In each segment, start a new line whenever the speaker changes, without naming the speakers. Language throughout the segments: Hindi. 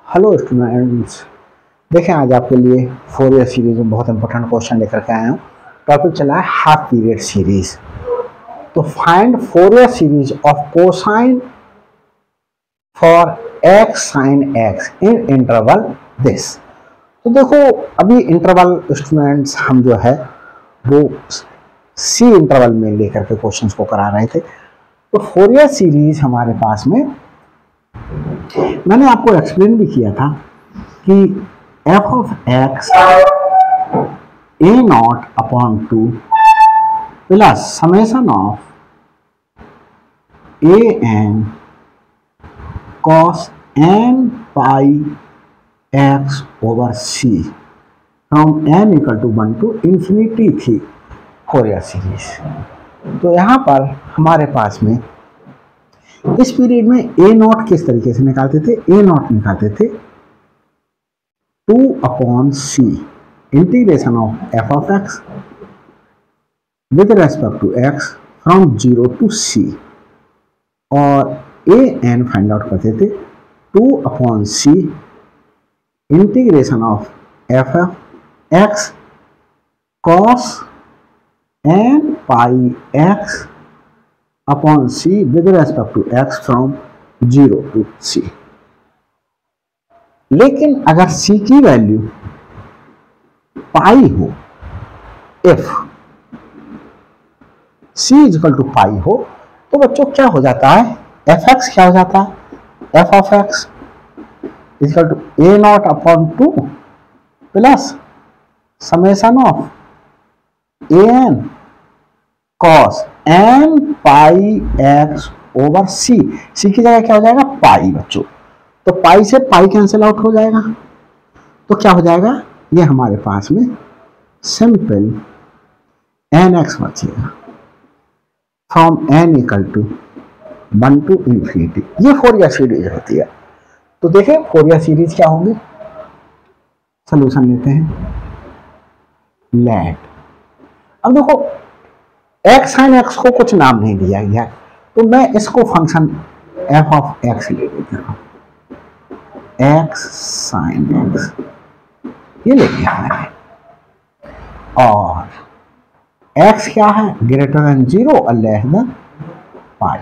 हेलो स्टूडेंट्स, देखें आज आपके लिए फोरियर सीरीज में बहुत इंपॉर्टेंट क्वेश्चन लेकर के आया हूँ। टॉपिक चला है हाफ पीरियड सीरीज। तो find Fourier series of cosine for x sine x in interval this. तो देखो, अभी इंटरवल स्टूडेंट्स हम जो है वो सी इंटरवल में लेकर के क्वेश्चंस को करा रहे थे। तो फोरियर सीरीज हमारे पास में मैंने आपको एक्सप्लेन भी किया था कि f of x a not upon 2 plus summation of A N cos N pi x over c from n equal to 1 to infinity थी फोरियर सीरीज। तो यहाँ पर हमारे पास में इस पीरियड में ए नॉट किस तरीके से निकालते थे? ए नॉट निकालते थे 2 upon C integration of F of x with respect to x from 0 to C, और ए एन फाइंड आउट करते थे 2 upon C integration of F of X cos N pi X upon C with respect to x from 0 to C. लेकिन अगर सी की वैल्यू पाई हो, if C equal to pi हो, तो बच्चों क्या हो जाता है? एफ एक्स क्या हो जाता है? F of X equal to A not upon 2 plus summation of A N cos N pi x over C. C की जगह क्या हो जाएगा? पाई बच्चों। तो पाई से पाई कैंसिल आउट हो जाएगा, तो क्या हो जाएगा? ये हमारे पास में सिंपल एन एक्स बचेगा from n equal to 1 to infinity. ये फोरियर सीरीज होती है। तो देखें फोरियर सीरीज क्या होंगे, सोल्यूशन लेते हैं। लेट, अब देखो एक्स साइन एक्स को कुछ नाम नहीं दिया गया, तो मैं इसको फंक्शन एफ ऑफ एक्स ले लेता हूं, एक्स साइन एक्स ये ले लिया मैंने। और एक्स क्या है? ग्रेटर देन 0 और लेस देन पाई।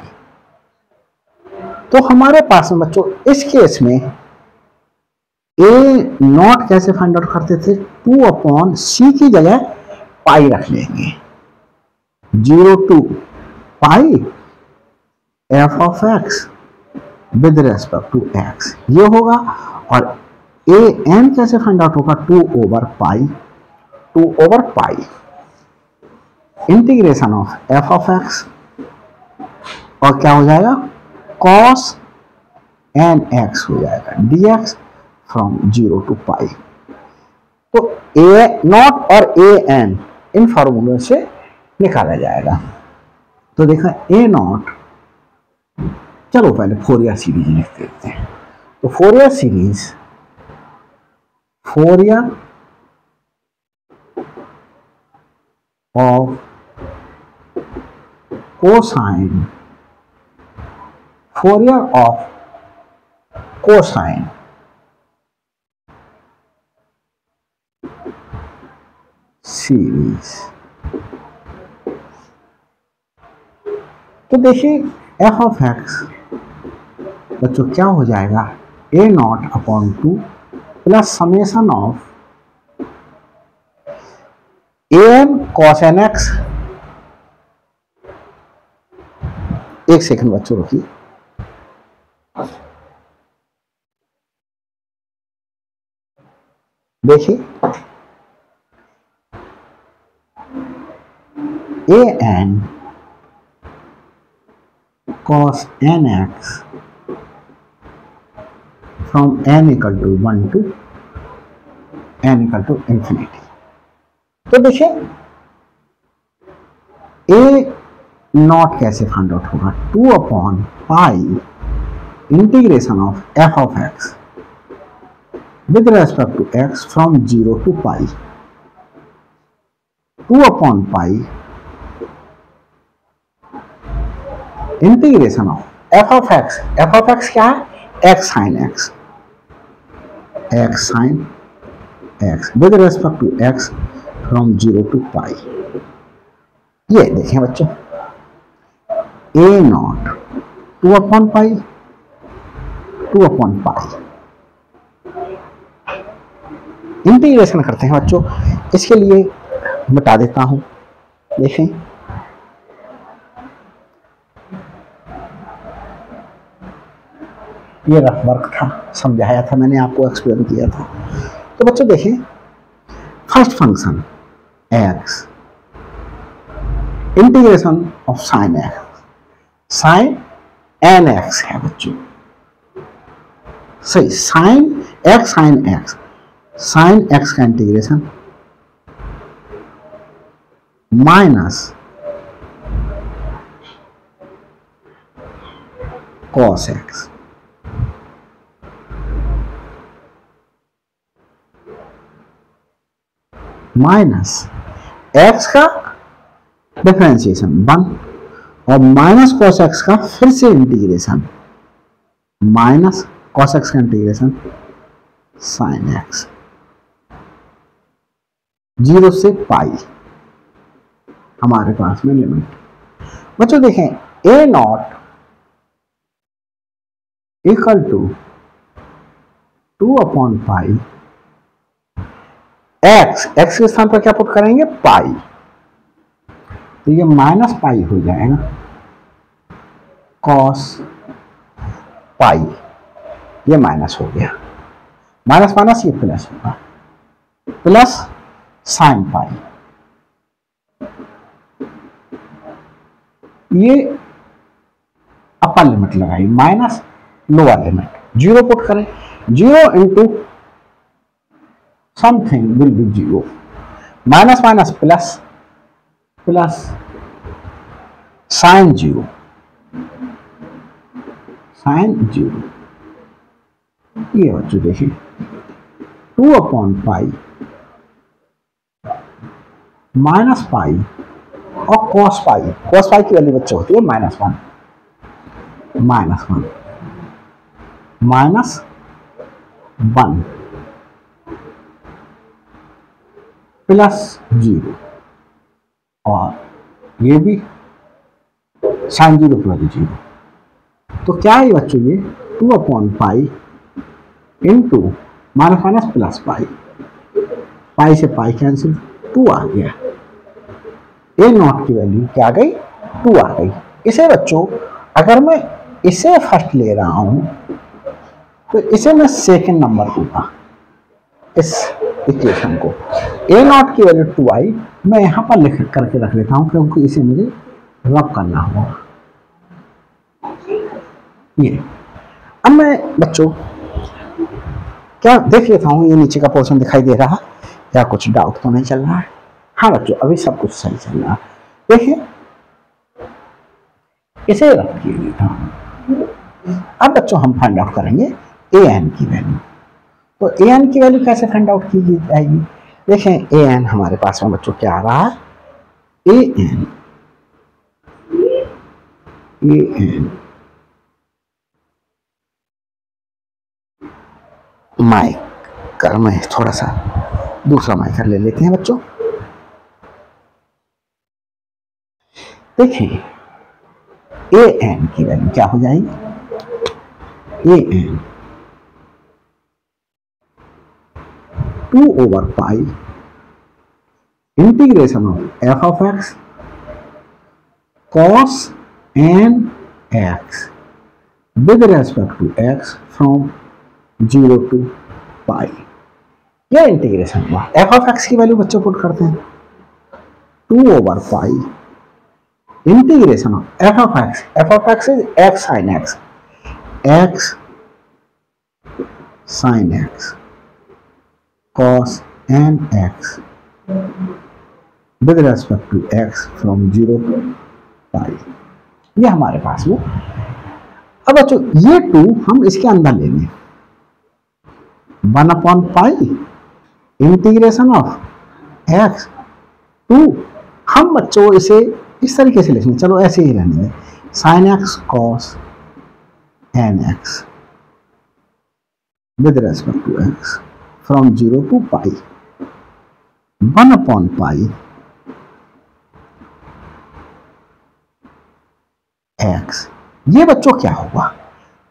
तो हमारे पास में बच्चों इस केस में ए नॉट कैसे फाइंड आउट करते थे? 2 अपॉन सी की जगह पाई रख लेंगे, 0 to pi f of x with respect to x ये होगा। और ए एन कैसे फाइंड आउट होगा? 2 over pi integration of F of x, और क्या हो जाएगा? कॉस एन एक्स हो जाएगा dx फ्रॉम 0 टू पाई। तो ए नॉट और ए एन इन फॉर्मूले से निकाला जाएगा। तो देखा ए नॉट, चलो पहले फोरियर सीरीज लिख देते हैं। तो Fourier series, Fourier of cosine, Fourier of cosine series. तो देखिए एफ ऑफ एक्स बच्चों क्या हो जाएगा? A not upon 2 plus summation of A N cos N X. एक सेकंड बच्चों रुकिए, देखिए A N cos nx from n equal to 1 to n equal to infinity। तो देखिए ए नॉट कैसे फाइंड आउट होगा? 2 upon pi integration of F of x with respect to x from 0 to pi, 2 upon pi integration of F of x, F of x क्या है, x sine x, x sign x with respect to x from 0 to pi. ये देखें बच्चों, ए नॉट 2/पाई, 2/पाई। इंटीग्रेशन करते हैं बच्चों, इसके लिए मिटा देता हूं, देखें ये रफ वर्क था, समझाया था मैंने आपको, एक्सप्लेन किया था। तो बच्चों देखें, first function X, integration of sine X, sine N X है बच्चों, सही, साइन एक्स, साइन एक्स का integration minus cos X, minus X का डिफरेंशिएशन 1 और माइनस कॉस एक्स का फिर से इंटीग्रेशन, माइनस कॉस एक्स का इंटीग्रेशन साइन एक्स 0 से पाई हमारे पास में लिमिट। बच्चों देखें, ए नॉट इक्वल टू 2/पाई, एक्स, एक्स के स्थान पर क्या पुट करेंगे, पाई, तो ये माइनस पाई हो जाएगा, कॉस पाई, ये माइनस हो गया, माइनस माइनस ये प्लस होगा, प्लस साइन पाई, ये अपर लिमिट लगाई, माइनस लोअर लिमिट, 0 पुट करें, 0 into something will be 0, minus minus plus, plus sin 0, sin 0, ये बच्चों देखिए 2/पाई माइनस पाई और कॉस पाई, कॉस पाई की वैल्यू बच्चों होती है -1, -1 -1 प्लस 0 और ये भी साइन 0 प्लस 0, तो क्या है बच्चों, ये 2/पाई into minus minus plus pi, pi से पाई कैंसिल, 2 आ गया, ए नॉट की वैल्यू क्या आ गई, 2 आ गई। इसे बच्चों अगर मैं इसे फर्स्ट ले रहा हूं तो इसे मैं सेकंड नंबर दूंगा, इस इक्वेशन को, ए नॉट की वैल्यू 2 आई, मैं यहां पर लिख करके रख लेता हूं क्योंकि इसे मुझे रब करना होगा। ये अब मैं बच्चों क्या देख लेता हूं, ये नीचे का पोर्शन दिखाई दे रहा या कुछ डाउट तो नहीं चल रहा है? हाँ बच्चों, अभी सब कुछ सही चल रहा है। देखिए इसे रब किए लेता हूं। अब बच्चों हम फाइंड आउट करेंगे ए एन की वैल्यू। तो ए एन की वैल्यू कैसे फाइंड आउट की जाएगी? देखें ए एन हमारे पास में बच्चों क्या आ रहा है, ए एन माइकर में थोड़ा सा दूसरा माइकर ले लेते हैं बच्चों। देखिए ए एन की वैल्यू क्या हो जाएगी, ए एन 2/पाई integration of F of X cos N X with respect to x from 0 to pi. यह इंटीग्रेशन हुआ। एफ ऑफ एक्स की वैल्यू बच्चों पुट करते हैं 2/पाई integration of F of x, F of X is X sine x, x sign X cos N X with respect to x from 0 to pi. ये हमारे पास में। अब बच्चों ये 2 हम इसके अंदर ले लें, 1/पाई इंटीग्रेशन ऑफ एक्स 2, हम बच्चों इसे इस तरीके से लिखेंगे, चलो ऐसे ही रहने दें, sine X cos N X with respect to x from 0 to pi 1/पाई एक्स। ये बच्चों क्या होगा,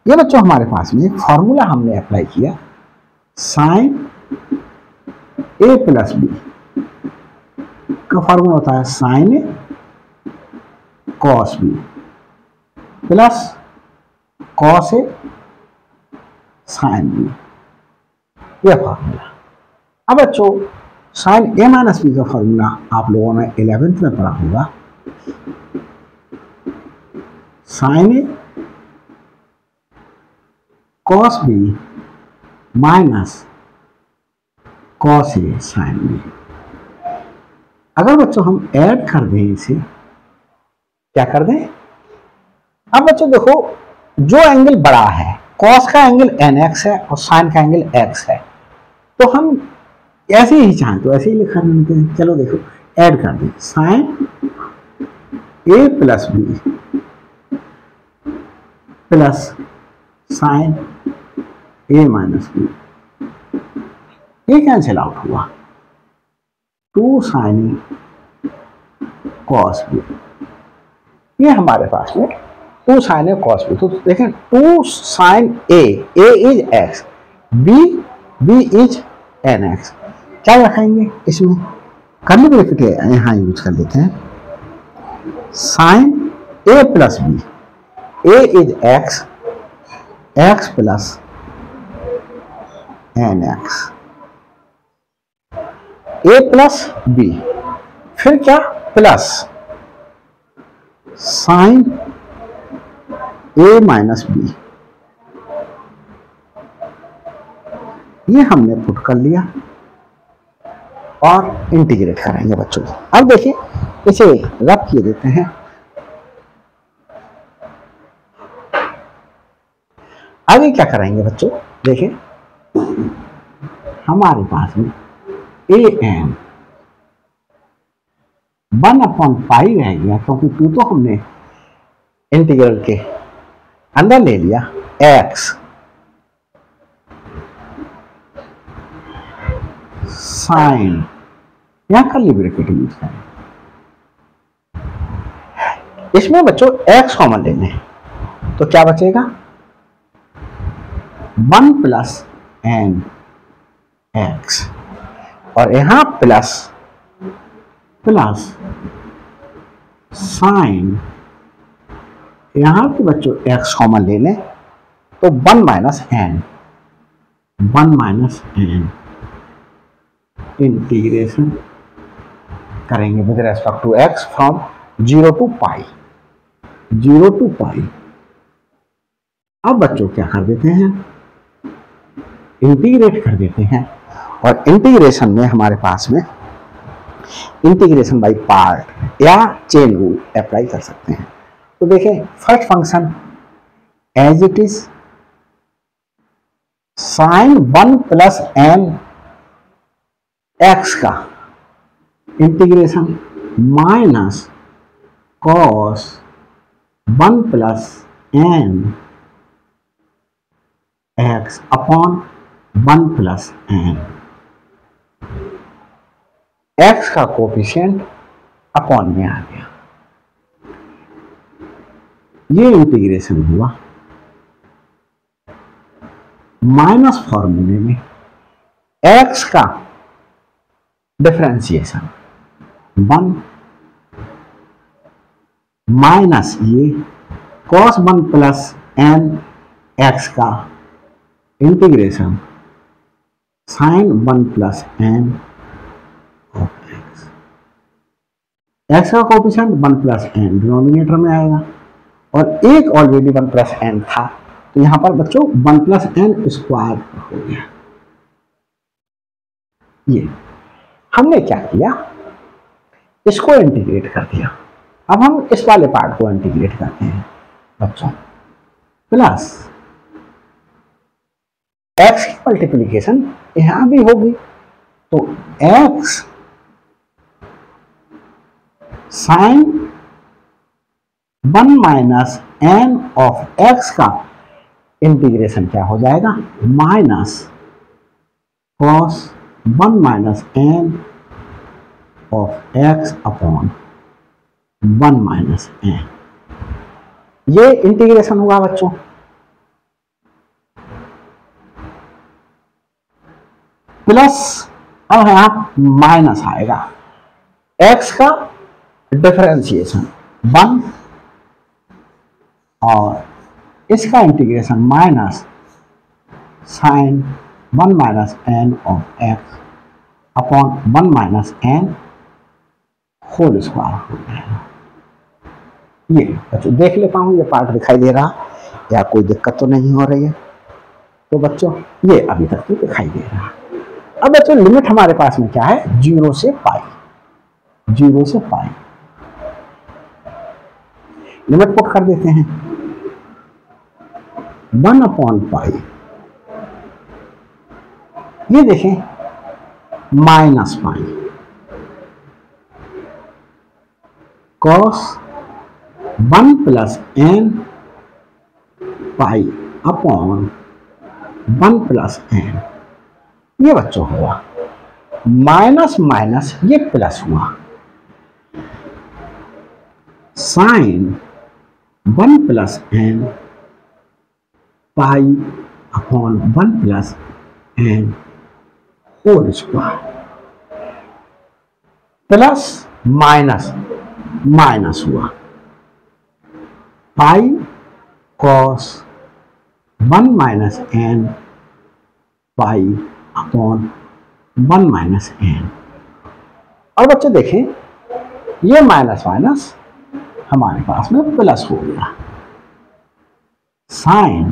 ये बच्चों हमारे पास में एक फॉर्मूला हमने अप्लाई किया, साइन ए प्लस बी का फॉर्मूला होता है sign A cos B plus cos A sine B, यह फॉर्मूला। अब बच्चों साइन ए माइनस बी का फॉर्मूला आप लोगों ने 11th में पढ़ा होगा, sign A cos B minus cos A sine B. अगर बच्चों हम ऐड कर दें इसे, क्या कर दें, अब बच्चों देखो जो एंगल बड़ा है, कॉस का एंगल nx है और साइन का एंगल x है, तो हम ऐसे ही चाहें तो ऐसे ही लिखा देते हैं। चलो देखो ऐड कर दें, sign a plus B plus sin a minus b, ये कैंसिल आउट हुआ, 2 साइन ए कॉस बी, ये हमारे पास में 2 साइन ए कॉस बी। तो देखें 2 sin a is x, b is n x, क्या रखेंगे इसमें, कर्ली ब्रैकेट यहां यूज कर लेते हैं, sin a plus b, a is x, x plus N x, a plus b, फिर क्या plus sin a minus b, ये हमने पुट कर लिया और इंटीग्रेट करेंगे बच्चों। अब देखिए इसे रब किए देते हैं, आगे क्या करेंगे बच्चों, देखिए हमारे पास में ए एन 1/पाई रह गया, क्योंकि 2 तो हमने इंटीग्रल के अंदर ले लिया, एक्स साइन, यहां कर्ली ब्रैकेट यूज करें, इसमें बच्चों एक्स कॉमन लेने हैं, तो क्या बचेगा 1 प्लस एन एक्स, और यहां प्लस साइन, यहां पे बच्चों एक्स कॉमन ले लें तो 1 माइनस एन, इंटीग्रेशन करेंगे with respect to x from 0 to pi, 0 to pi. अब बच्चों क्या कर देते हैं, इंटीग्रेट कर देते हैं, और इंटीग्रेशन में हमारे पास में इंटीग्रेशन बाय पार्ट या चेन रूल अप्लाई कर सकते हैं। तो देखें first function as it is sine 1 plus N x का integration minus cos 1 plus N X upon 1 plus N, x का कोफिशिएंट अपॉन में आ गया, ये इंटीग्रेशन हुआ, माइनस फॉर्मूले में एक्स का डिफरेंशिएशन 1 माइनस ये cos 1 प्लस एन एक्स का integration sin 1 plus n of x, x का कोफिशिएंट 1 प्लस एन डिनोमिनेटर में आएगा, और एक ऑलरेडी 1 प्लस एन था, तो यहां पर बच्चों 1 प्लस एन स्क्वायर हो गया। ये हमने क्या किया, इसको इंटीग्रेट कर दिया। अब हम इस वाले पार्ट को इंटीग्रेट करते हैं बच्चों, प्लस एक्स की मल्टीप्लीकेशन यहां भी होगी, तो x sin 1 minus n of x का इंटीग्रेशन क्या हो जाएगा, minus cos 1 minus n of x upon 1 minus n. ये इंटीग्रेशन हुआ बच्चों। प्लस अब यहां माइनस आएगा, एक्स का डिफरेंशिएशन 1 और इसका integration minus sin 1 minus n of x upon 1 minus n whole square हो जाएगा। ये बच्चों देख लेता हूं, ये पार्ट दिखाई दे रहा या कोई दिक्कत तो नहीं हो रही है? तो बच्चों ये अभी तक तो दिखाई दे रहा। अब बच्चों लिमिट हमारे पास में क्या है, 0 से पाई, 0 से पाई। लिमिट पुट कर देते हैं, 1 अपॉन पाई, ये देखें minus pi, cos 1 plus N pi upon 1 plus N. ये बच्चों हुआ माइनस माइनस, ये प्लस हुआ, sine 1 plus N pi upon 1 plus N whole square, plus minus minus हुआ, pi cos 1 minus N pi upon 1 minus N. और बच्चों देखें ये माइनस माइनस हमारे पास में प्लस हो गया, साइन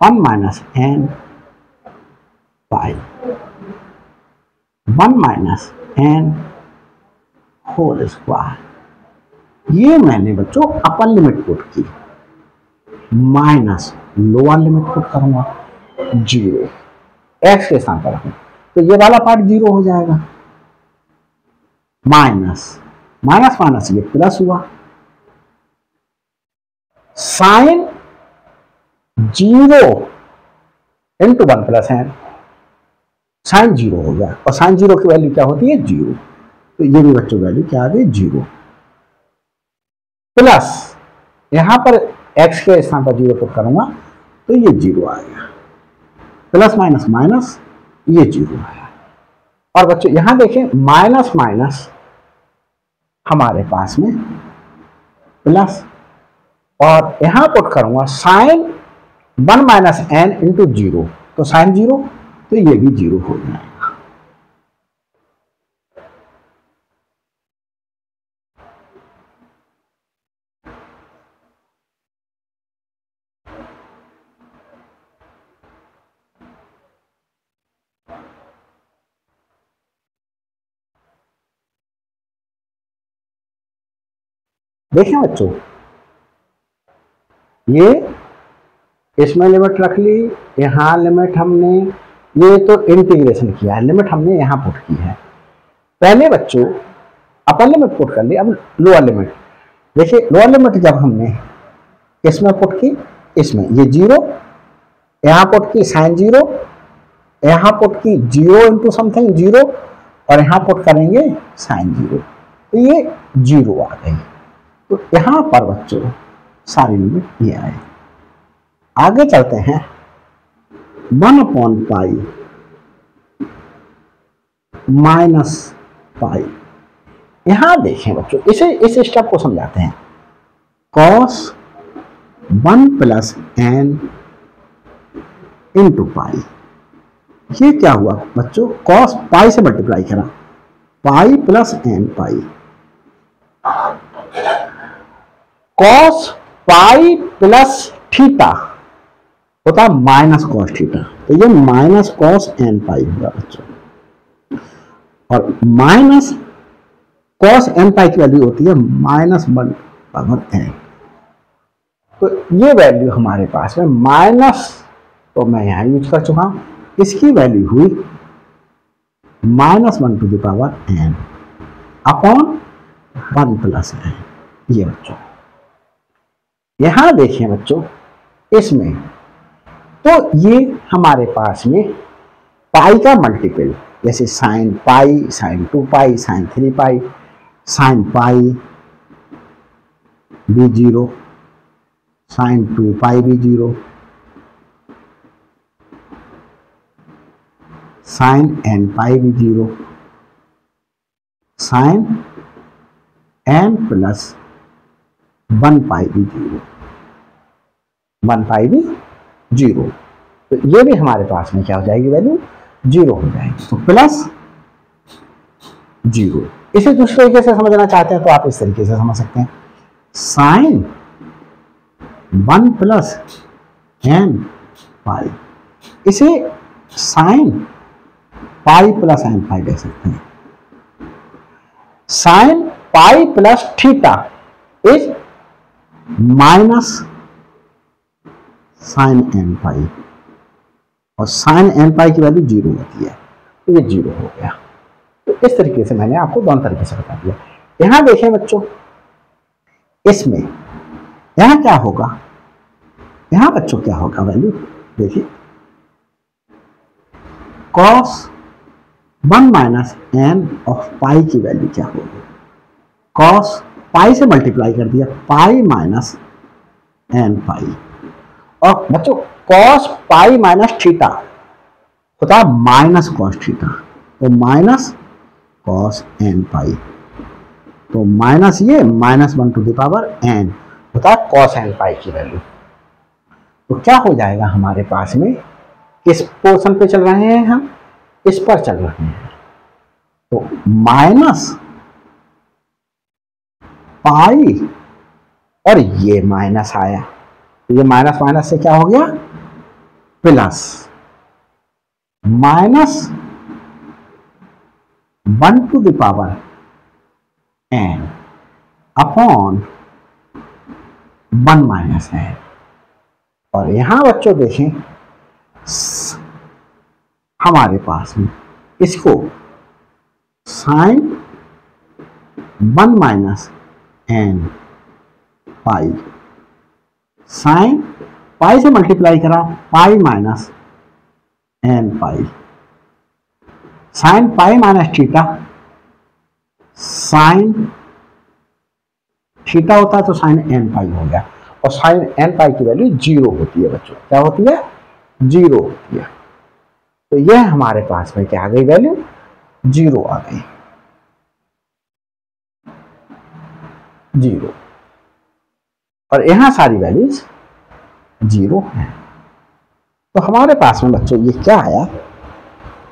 1 माइनस एन पाई 1 माइनस एन होल स्क्वायर। ये मैंने बच्चों अपर लिमिट पुट की, माइनस लोअर लिमिट पुट करूंगा 0, एक्स के स्थान पर रखूं तो ये वाला पार्ट 0 हो जाएगा, माइनस माइनस माइनस ये प्लस हुआ, sin 0 into 1 plus n, sin 0 हो गया और साइन 0 की वैल्यू क्या होती है 0, तो ये भी बच्चों वैल्यू क्या आ गई 0, प्लस यहां पर x के स्थान पर 0 पुट करूंगा तो ये 0 आएगा, प्लस माइनस माइनस ये 0 आया। और बच्चों यहां देखें माइनस माइनस हमारे पास में प्लस, और यहां पुट करूंगा साइन 1 माइनस एन इंटू 0, तो साइन 0 तो ये भी 0 हो जाएगा। देखें बच्चों ये इसमें लिमिट रख ली, यहां लिमिट हमने ये तो इंटीग्रेशन किया है, लिमिट हमने यहां पुट की है। पहले बच्चों अपर लिमिट पुट कर ली, अब लोअर लिमिट देखिए, लोअर लिमिट जब हमने इसमें पुट की, इसमें ये 0 यहां पुट की, साइन 0 यहां पुट की 0 इंटू समथिंग 0 और यहां पुट करेंगे साइन 0, तो ये 0 आ गई। तो यहां पर बच्चों सारी लिमिट ये आए। आगे चलते हैं, 1 अपॉन पाई माइनस पाई। यहां देखें बच्चों इसे इस स्टेप को समझाते हैं, cos 1 plus n into pi. ये क्या हुआ बच्चों, कॉस पाई से मल्टीप्लाई करा, pi plus N pi, cos pi plus theta होता है माइनस कॉस थीटा, तो ये माइनस कॉस एन पाई होगा बच्चों, और माइनस कॉस एन पाई की वैल्यू होती है -1 पावर एन। तो ये वैल्यू हमारे पास में माइनस, तो मैं यहां यूज कर चुका हूं, इसकी वैल्यू हुई -1 to the power n upon 1 plus N. ये बच्चों यहां देखिए बच्चों, इसमें तो ये हमारे पास में पाई का मल्टीपल, जैसे साइन पाई, साइन 2 पाई, साइन 3 पाई, साइन पाई भी 0, साइन 2 पाई भी 0, साइन n पाई भी 0, साइन n प्लस 1 पाई भी 0, 1 पाई भी 0। तो ये भी हमारे पास में क्या हो जाएगी, वैल्यू 0 हो जाएगी। तो प्लस 0। इसे दूसरे तरीके से समझना चाहते हैं तो आप इस तरीके से समझ सकते हैं, साइन 1 प्लस n पाई, इसे sin pi plus n pi दे सकते हैं। Sin pi plus theta is minus sin n pi, और साइन n पाई की वैल्यू 0 होती है, तो ये 0 हो गया। तो इस तरीके से मैंने आपको दोनों तरीके से बता दिया। यहां देखें बच्चों, इसमें यहां क्या होगा, यहां बच्चों क्या होगा वैल्यू, देखिए cos 1 माइनस n ऑफ पाई की वैल्यू क्या होगी, cos पाई से मल्टीप्लाई कर दिया, पाई माइनस n पाई, और बच्चों cos पाई माइनस थीटा होता है माइनस cos थीटा, तो माइनस cos n पाई, तो माइनस ये minus 1 to the power n होता है cos n पाई की वैल्यू। तो क्या हो जाएगा हमारे पास में, किस पोर्शन पे चल रहे हैं हम, इस पर चल रहे हैं, तो माइनस पाई, और ये माइनस आया, तो ये माइनस माइनस से क्या हो गया plus, minus 1 to the power n upon 1 minus n। और यहां बच्चों देखें हमारे पास में इसको sine 1 minus n pi, sine pi से मल्टीप्लाई करा, pi minus n pi, sine pi minus theta, sine theta होता है तो साइन n पाई हो गया, और साइन n पाई की वैल्यू 0 होती है बच्चों, क्या होती है 0 होती है। तो यह हमारे पास में क्या आ गई, वैल्यू 0 आ गई, 0, और यहां सारी वैल्यूज 0 है। तो हमारे पास में बच्चों ये क्या आया,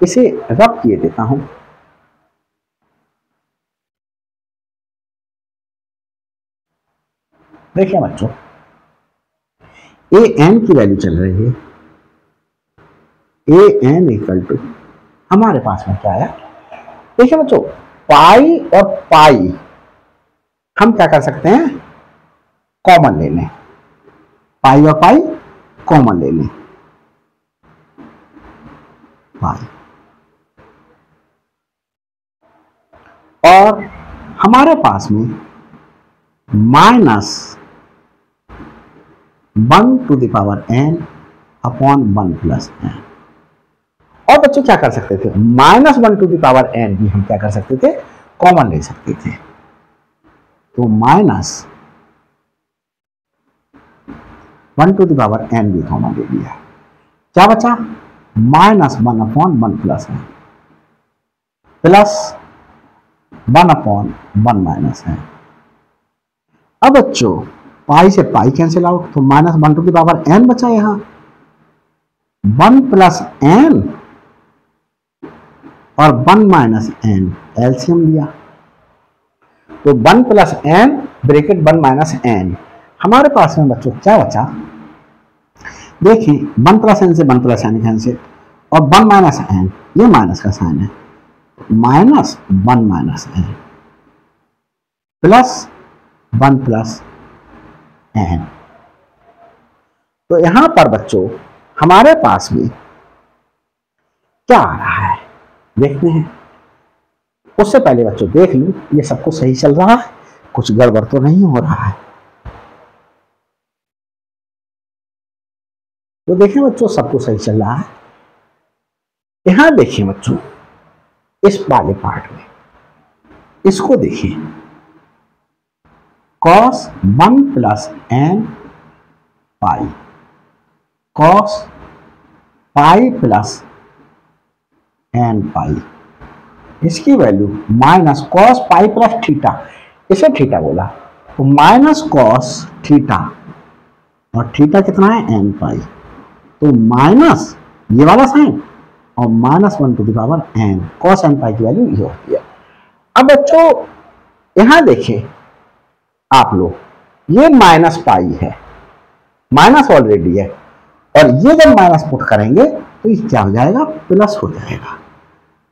इसे रब किए देता हूं, देखिए बच्चों ए एन की वैल्यू चल रही है, ए एन इक्वल टू हमारे पास में क्या आया, देखिए बच्चों पाई और पाई हम क्या कर सकते हैं, कॉमन ले लें, पाई और पाई कॉमन ले लें, पाई, और हमारे पास में minus 1 to the power n upon 1 plus n। और बच्चों क्या कर सकते थे, minus 1 to the power n भी हम क्या कर सकते थे, कॉमन ले सकते थे, तो minus 1 to the power n भी कॉमन ले लिया, क्या बचा minus 1 upon 1 plus n plus 1 upon 1 minus n। अब बच्चों पाई से पाई कैंसिल आउट, तो minus 1 to the power n बचा, यहां 1 प्लस n और 1 माइनस n एलसीएम लिया, तो 1 plus n bracket 1 minus n, हमारे पास में बच्चों क्या बचा, देखिए 1 प्लस n से 1 प्लस n कैंसिल, और 1 माइनस n ये माइनस का साइन है, minus 1 minus n plus 1 plus n। तो यहां पर बच्चों हमारे पास में क्या आ रहा है देखते हैं, उससे पहले बच्चों देख लूं ये सब कुछ सही चल रहा है, कुछ गड़बड़ तो नहीं हो रहा है। तो देखिए बच्चों सब कुछ सही चल रहा है। यहां देखिए बच्चों इस वाले पार्ट में इसको देखिए, cos 1 प्लस n पाई, cos पाई प्लस n पाई, इसकी value minus cos pi plus theta, इसे थीटा बोला तो माइनस कॉस थीटा, और थीटा कितना है n पाई, तो माइनस ये वाला साइन और minus 1 to the power n, cos n pi की वैल्यू ये होती है। अब बच्चों यहां देखिए आप लोग, ये माइनस पाई है, माइनस ऑलरेडी है, और ये जब माइनस पुट करेंगे तो ये क्या हो जाएगा, प्लस हो जाएगा,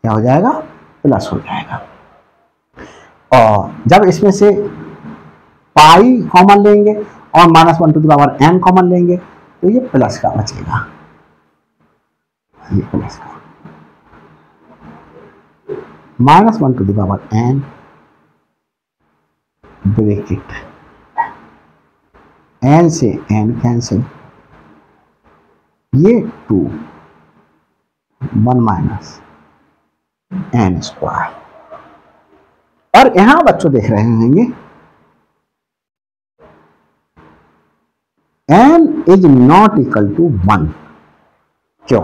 क्या हो जाएगा, प्लस हो जाएगा। और जब इसमें से पाई कॉमन लेंगे और minus 1 to the power n common लेंगे तो ये प्लस का बचेगा, ये प्लस का, minus 1 to the power n bracket n से n कैंसिल, ये 2 1 माइनस n स्क्वायर, और यहां बच्चों देख रहे होंगे n is not equal to 1, क्यों,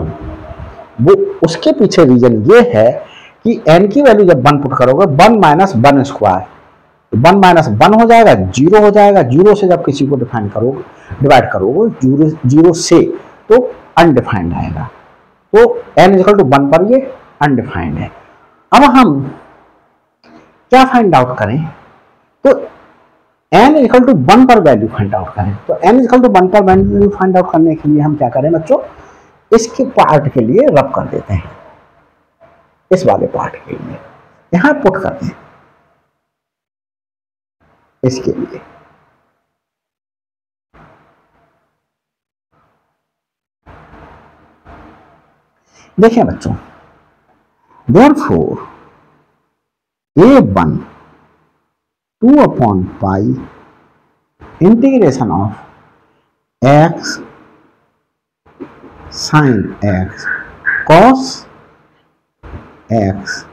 वो उसके पीछे रीजन ये है कि n की वैल्यू जब 1 पुट करोगे 1 माइनस 1 स्क्वायर, 1 माइनस 1 हो जाएगा, 0 हो जाएगा, 0 से जब किसी को डिफाइन करोगे, डिवाइड करोगे 0 से तो अनडिफाइंड आएगा, तो n इक्वल टू 1 पर ये अनडिफाइंड है। अब हम क्या फाइंड आउट करें, तो n इक्वल टू 1 पर वैल्यू फाइंड आउट करें, तो n इक्वल टू 1 पर वैल्यू फाइंड आउट करने के लिए हम क्या करें बच्चों, इसके पार्ट के लिए रब कर देते हैं, इस वाले पार्ट के लिए यहां पुट करते हैं, इसके लिए देखिए बच्चों, therefore a1 2 upon pi integration of x sin x cos x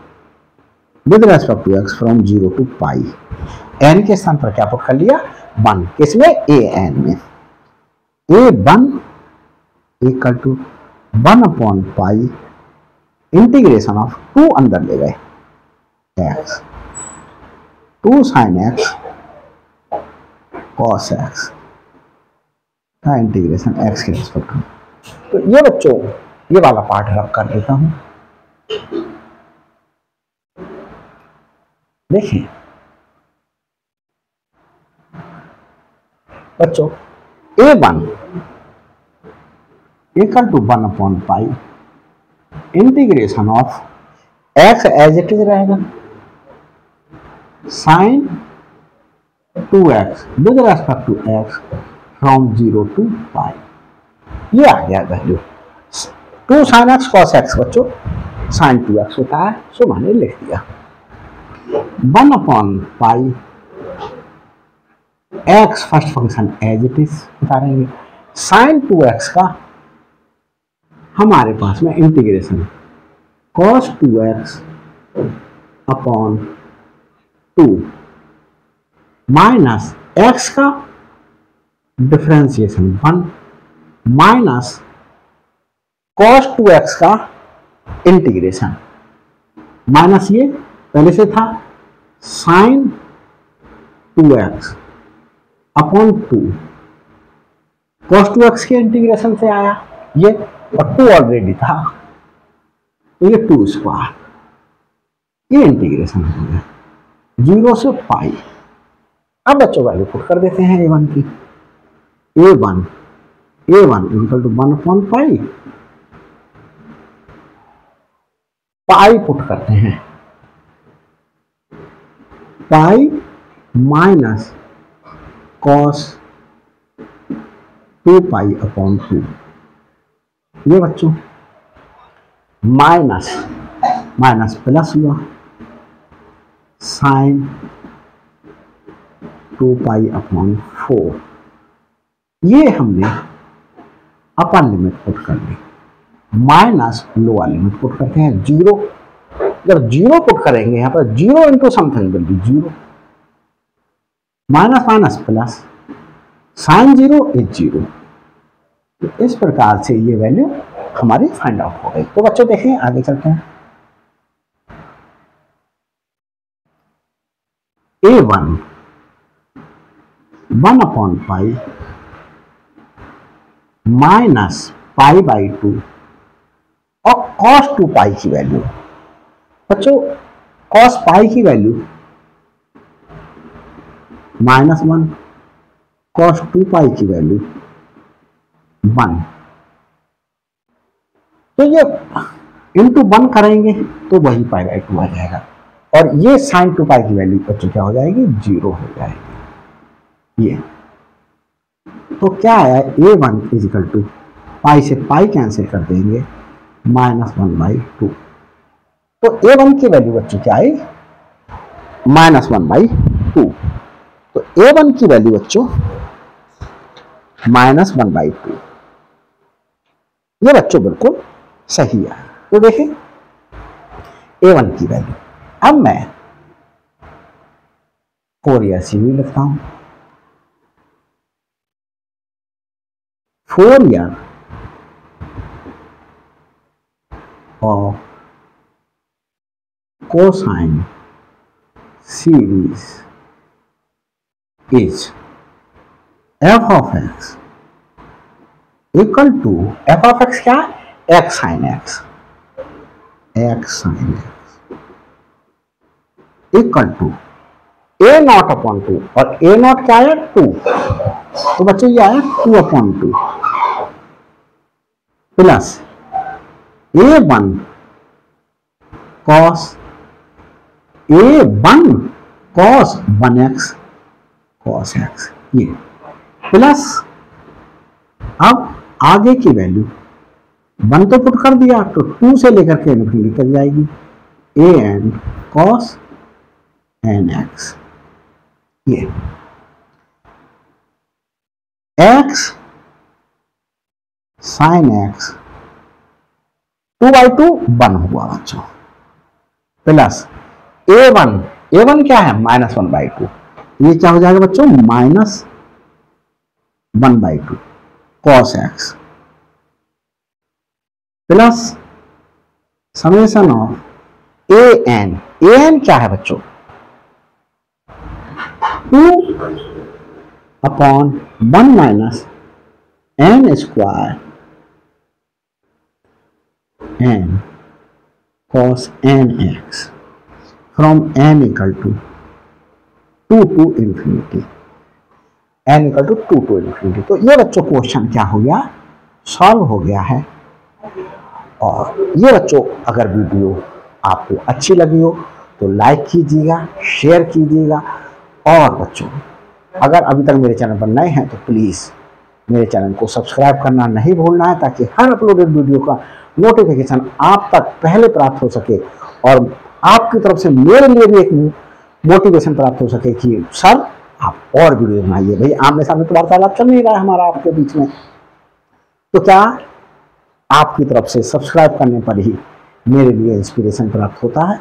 with respect to x from 0 to pi, n के स्थान पर क्या पुट कर लिया, 1, किसमें, an में, a1 equal to 1 upon pi integration of 2 अंदर ले गए x 2 sin x cos x का इंटीग्रेशन x के रिस्पेक्ट में। तो ये बच्चों ये वाला पार्ट रब कर देता हूं, देखिए बच्चों a1 equal to 1 upon pi integration of x as it is रहेगा sine 2x with respect to x from 0 to pi, ये आ गया value 2 sin x cos x बच्चों sin 2x होता है, सो मैंने लिख दिया 1 upon pi x first function as it is उतारेंगे, sin 2x का हमारे पास में इंटीग्रेशन cos 2x upon 2 minus x का डिफरेंशिएशन 1 माइनस cos 2x का इंटीग्रेशन, माइनस ये पहले से था sin 2x upon 2, cos 2x के इंटीग्रेशन से आया ये, और 2 ऑलरेडी था तो ये 2 स्क्वायर, ये इंटीग्रेशन हो गया 0 से पाई। अब बच्चों वैल्यू पुट कर देते हैं a1 की, a1 equal to 1 upon pi, pi put करते हैं, pi minus cos 2 pi upon 2, ये बच्चों माइनस माइनस प्लस हुआ साइन 2 पाई अपॉन 4, ये हमने अपर लिमिट पुट कर ली, माइनस लोअर लिमिट पुट करते हैं 0। जब 0 पुट करेंगे यहाँ पर 0 into something will be 0, minus minus plus, sin 0 is 0। तो इस प्रकार से ये वैल्यू हमारी फाइंड आउट हो गई। तो बच्चों देखें आगे चलते हैं। A1 1/π माइनस π/2 और cos 2π की वैल्यू, बच्चों cos π की वैल्यू -1, cos 2π की वैल्यू 1। तो ये इंटू 1 करेंगे तो वही π/2 आ जाएगा, और ये sin 2π की वैल्यू बच्चों क्या हो जाएगी, 0 हो जाएगी। ये तो क्या आया, A1 इजिकल टू पाई से पाई कैंसिल कर देंगे, -1/2। तो A1 की वैल्यू बच्चों क्या आई, -1/2। तो A1 की वैल्यू बच्चों -1/2, ये बच्चों बिल्कुल सही है। तो देखें A1 की वैल्यू, अब मैं फोरियर सीरीज लिखता हूं। Fourier of cosine series is f of x equal to, f of x क्या, x sin x, x sin x equal to A0/2, और A0 क्या है, 2। तो बच्चों ये आया 2/2 plus A1 cos 1x cos x, ये प्लस, अब आगे की वैल्यू 1 तो पुट कर दिया, तो 2 से लेकर के इन्फिनिटी तक जाएगी, an cos nx, ये x sin x 2/2 1 हुआ बच्चों, प्लस A1 क्या है, -1/2, ये क्या हो जाएगा बच्चों, -1/2 cos x plus summation of an क्या है बच्चों, 2/1 minus n square n cos nx from n equal to 2 to infinity, n equal to 2 to infinity। तो ये बच्चों क्वेश्चन क्या हो गया, सॉल्व हो गया है। और ये बच्चों अगर वीडियो आपको अच्छी लगी हो तो लाइक कीजिएगा, शेयर कीजिएगा, और बच्चों अगर अभी तक मेरे चैनल पर नए हैं तो प्लीज़ मेरे चैनल को सब्सक्राइब करना नहीं भूलना है, ताकि हर अपलोडेड वीडियो का नोटिफिकेशन आप तक पहले प्राप्त हो सके, और आपकी तरफ से मेरे लिए भी एक मोटिवेशन प्राप्त हो सके कि सर आप और वीडियो बनाइए। भाई आमने सामने तो वार्तालाप चल नहीं रहा है हमारा आपके बीच में, तो क्या आपकी तरफ से सब्सक्राइब करने पर ही मेरे लिए इंस्पिरेशन प्राप्त होता है,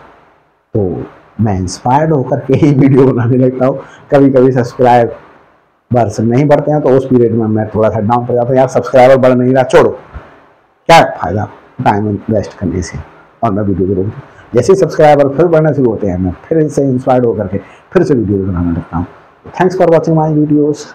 तो मैं इंस्पायर्ड होकर के ही वीडियो बनाने लगता हूँ। कभी कभी सब्सक्राइबर्स नहीं बढ़ते हैं तो उस पीरियड में मैं थोड़ा सा डाउन पड़ जाता हूँ, यार सब्सक्राइबर बढ़ नहीं रहा, छोड़ो क्या फ़ायदा टाइम वेस्ट करने से, और मैं वीडियो को जैसे ही सब्सक्राइबर फिर बढ़ना शुरू होते हैं मैं फिर से इंस्पायर्ड होकर के फिर से वीडियो बनाने लगता हूँ। Thanks for watching my videos.